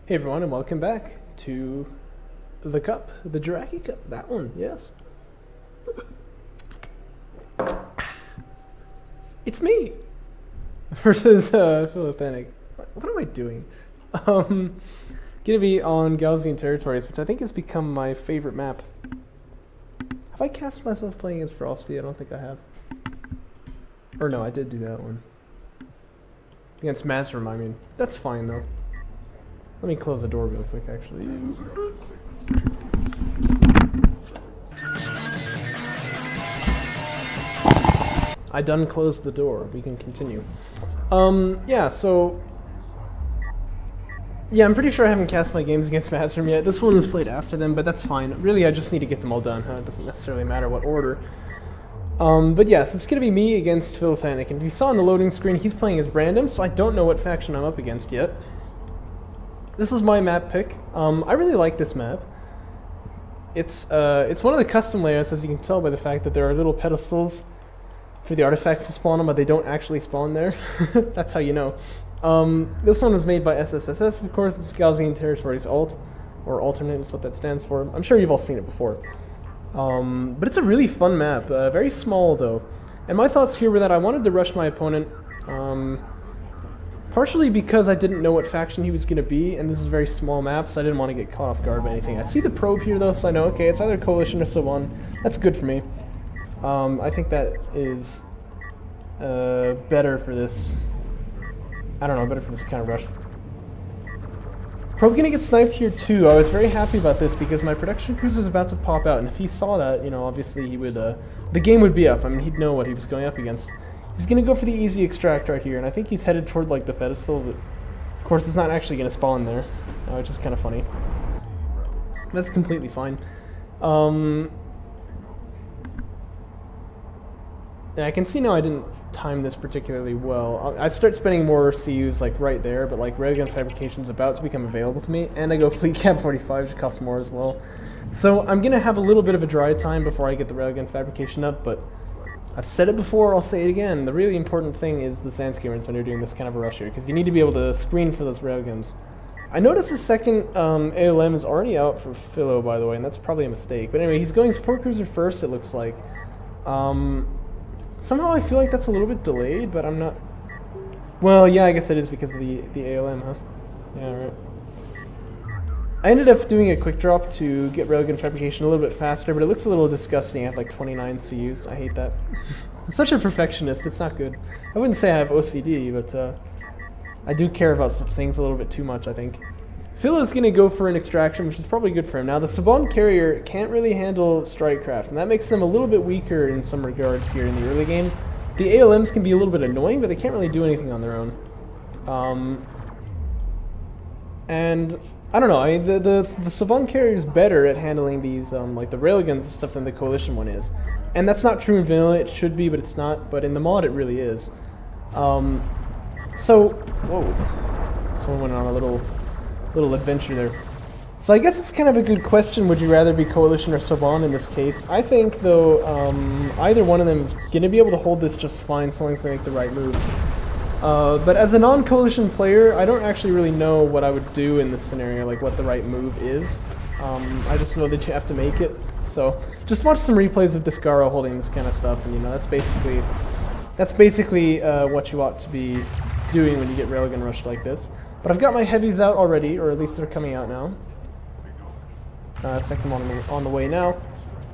Hey everyone, and welcome back to the cup, the Jaraci cup. That one, yes. It's me versus Philothanic. What am I doing? Gonna be on Gaussian territories, which I think has become my favorite map. Have I cast myself playing against Frosty? I don't think I have. Or no, I did do that one. Against Mazrim, I mean. That's fine though. Let me close the door real quick, actually. I done closed the door. We can continue. Yeah, so... Yeah, I'm pretty sure I haven't cast my games against Mazrim yet. This one was played after them, but that's fine. Really, I just need to get them all done, huh? It doesn't necessarily matter what order. But yes, it's going to be me against Philothanic. And if you saw on the loading screen, he's playing as Brandon, so I don't know what faction I'm up against yet. This is my map pick. I really like this map. It's one of the custom layouts, as you can tell by the fact that there are little pedestals for the artifacts to spawn on, but they don't actually spawn there. That's how you know. This one was made by SSSS, of course. It's Gaussian Territories Alt, or Alternate is what that stands for. I'm sure you've all seen it before. But it's a really fun map. Very small, though. And my thoughts here were that I wanted to rush my opponent. Partially because I didn't know what faction he was going to be, and this is a very small map, so I didn't want to get caught off guard by anything. I see the probe here, though, so I know, okay, it's either Coalition or Savon. That's good for me. I think that is better for this. I don't know, better for this kind of rush. Probe going to get sniped here, too. I was very happy about this because my production cruiser is about to pop out, and if he saw that, you know, obviously he would, the game would be up. I mean, he'd know what he was going up against. He's going to go for the easy extract right here, and I think he's headed toward, like, the pedestal, but of course it's not actually going to spawn there, which is kind of funny. That's completely fine. Yeah, I can see now I didn't time this particularly well. I start spending more CUs, like, right there, but, like, Railgun Fabrication's about to become available to me, and I go Fleet Cap 45, which costs more as well. So I'm going to have a little bit of a dry time before I get the Railgun Fabrication up, but I've said it before, I'll say it again. The really important thing is the sand skimmers when you're doing this kind of a rush here, because you need to be able to screen for those railguns. I noticed the second ALM is already out for Philo, by the way, and that's probably a mistake. But anyway, he's going support cruiser first, it looks like. Somehow I feel like that's a little bit delayed, but I'm not... Well, yeah, I guess it is because of the ALM, huh? Yeah, right. I ended up doing a quick drop to get Railgun Fabrication a little bit faster, but it looks a little disgusting. I have like 29 CUs. I hate that. I'm such a perfectionist. It's not good. I wouldn't say I have OCD, but I do care about some things a little bit too much, I think. Phil is going to go for an extraction, which is probably good for him. Now, the Saban carrier can't really handle Strikecraft, and that makes them a little bit weaker in some regards here in the early game. The ALMs can be a little bit annoying, but they can't really do anything on their own. And I don't know, I mean, the Saban carrier is better at handling these, like the railguns and stuff than the Coalition one is. And that's not true in vanilla, it should be, but it's not. But in the mod, it really is. Whoa. Someone went on a little adventure there. So I guess it's kind of a good question, would you rather be Coalition or Saban in this case? I think, though, either one of them is going to be able to hold this just fine so long as they make the right moves. But as a non-Coalition player, I don't actually really know what I would do in this scenario, like what the right move is. I just know that you have to make it. So just watch some replays of Discaro holding this kind of stuff, and you know that's basically what you ought to be doing when you get railgun rushed like this. But I've got my heavies out already, or at least they're coming out now. Second one on the way now.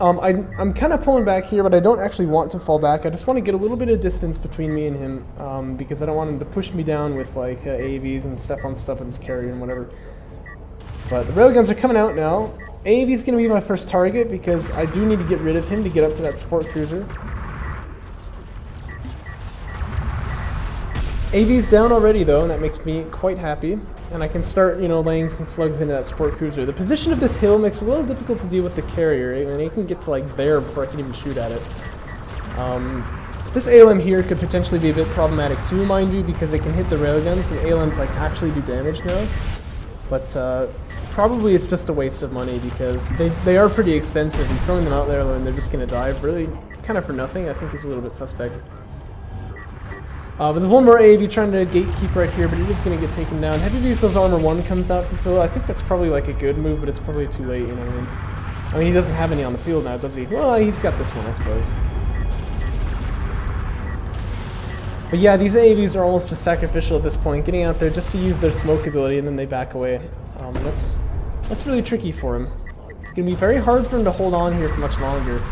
I'm kind of pulling back here, but I don't actually want to fall back. I just want to get a little bit of distance between me and him, because I don't want him to push me down with like AAVs and step on stuff with his carrier and whatever. But the railguns are coming out now. AAV is going to be my first target because I do need to get rid of him to get up to that support cruiser. AV's down already though, and that makes me quite happy. And I can start, you know, laying some slugs into that support cruiser. The position of this hill makes it a little difficult to deal with the carrier, and it can get to like there before I can even shoot at it. This ALM here could potentially be a bit problematic too, mind you, because it can hit the railguns, and ALMs like actually do damage now. But probably it's just a waste of money because they are pretty expensive, and throwing them out there and they're just going to die really kind of for nothing, I think is a little bit suspect. But there's one more AV trying to gatekeep right here, but he's just going to get taken down. Heavy Vehicles Armor 1 comes out for Phil. I think that's probably like a good move, but it's probably too late, you know what I mean? I mean, he doesn't have any on the field now, does he? Well, he's got this one, I suppose. But yeah, these AVs are almost just sacrificial at this point, getting out there just to use their smoke ability, and then they back away. That's really tricky for him. It's going to be very hard for him to hold on here for much longer.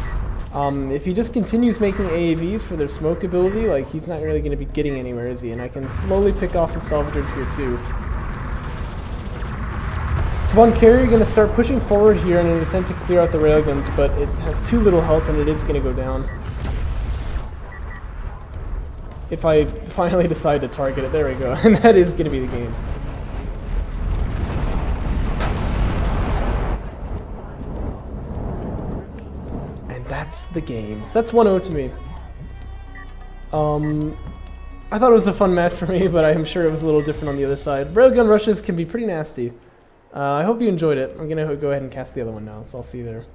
If he just continues making AAVs for their smoke ability, like, he's not really going to be getting anywhere, is he? And I can slowly pick off his salvagers here, too. Swan Carrier going to start pushing forward here in an attempt to clear out the railguns, but it has too little health and it is going to go down. If I finally decide to target it, there we go, and that is going to be the game. And that's the game. So that's 1-0 to me. I thought it was a fun match for me, but I'm sure it was a little different on the other side. Railgun rushes can be pretty nasty. I hope you enjoyed it. I'm going to go ahead and cast the other one now, so I'll see you there.